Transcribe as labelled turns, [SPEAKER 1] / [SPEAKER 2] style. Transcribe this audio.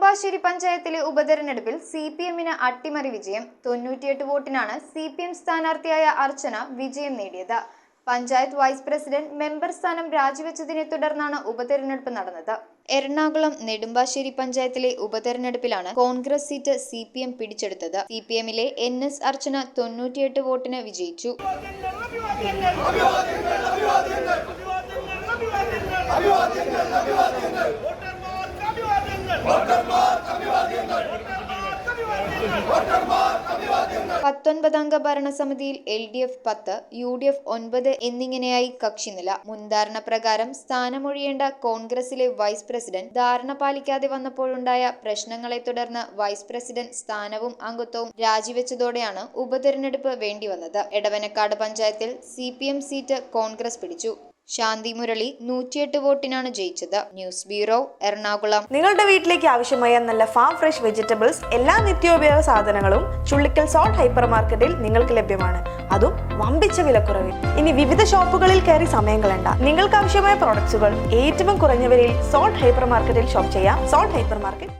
[SPEAKER 1] നെടുമ്പാശ്ശേരി പഞ്ചായത്തിലെ ഉപതെരഞ്ഞെടുപ്പിൽ CPM-ന് അട്ടിമറി വിജയം. 98 വോട്ടിനാണ് CPM സ്ഥാനാർത്ഥിയായ അർച്ചന വിജയം നേടിയത്. പഞ്ചായത്ത് വൈസ് പ്രസിഡന്റ് മെമ്പർ സ്ഥാനം രാജിവെച്ചതിനെ തുടർന്നാണ് ഉപതെരഞ്ഞെടുപ്പ് നടന്നത്. എറണാകുളം നെടുമ്പാശ്ശേരി പഞ്ചായത്തിലെ ഉപതെരഞ്ഞെടുപ്പിലാണ് കോൺഗ്രസ് സീറ്റ് CPM പിടിച്ചെടുത്തത്. CPM-ലെ NS അർച്ചന 98 വോട്ടിന് വിജയിച്ചു. പത്തൊൻപതംഗ ഭരണസമിതിയിൽ LDF 10, UDF 9 എന്നിങ്ങനെയായി കക്ഷിനില. മുൻധാരണ പ്രകാരം സ്ഥാനമൊഴിയേണ്ട കോൺഗ്രസിലെ വൈസ് പ്രസിഡന്റ് ധാരണ പാലിക്കാതെ വന്നപ്പോഴുണ്ടായ പ്രശ്നങ്ങളെ തുടർന്ന് വൈസ് പ്രസിഡന്റ് സ്ഥാനവും അംഗത്വവും രാജിവെച്ചതോടെയാണ് ഉപതെരഞ്ഞെടുപ്പ് വേണ്ടിവന്നത്. എടവനക്കാട് പഞ്ചായത്തിൽ CPM സീറ്റ് കോൺഗ്രസ് പിടിച്ചു. ശാന്തി മുരളി 108 വോട്ടിനാണ് ജയിച്ചത്. News bureau, Ernakulam.
[SPEAKER 2] നിങ്ങളുടെ വീട്ടിലേക്ക് ആവശ്യമായ നല്ല ഫാം ഫ്രഷ് വെജിറ്റബിൾസ് എല്ലാ നിത്യോപയോഗ സാധനങ്ങളും ചുള്ളിക്കൽ സോൾട്ട് ഹൈപ്പർ മാർക്കറ്റിൽ നിങ്ങൾക്ക് ലഭ്യമാണ്. അതും വമ്പിച്ച വിലക്കുറവിൽ. ഇനി വിവിധ ഷോപ്പുകളിൽ കയറി സമയം കളയണ്ട. നിങ്ങൾക്ക് ആവശ്യമായ പ്രോഡക്ട്സുകൾ ഏറ്റവും കുറഞ്ഞ വിലയിൽ സോൾട്ട് ഹൈപ്പർ മാർക്കറ്റിൽ ഷോപ്പ് ചെയ്യാം. Salt hyper market.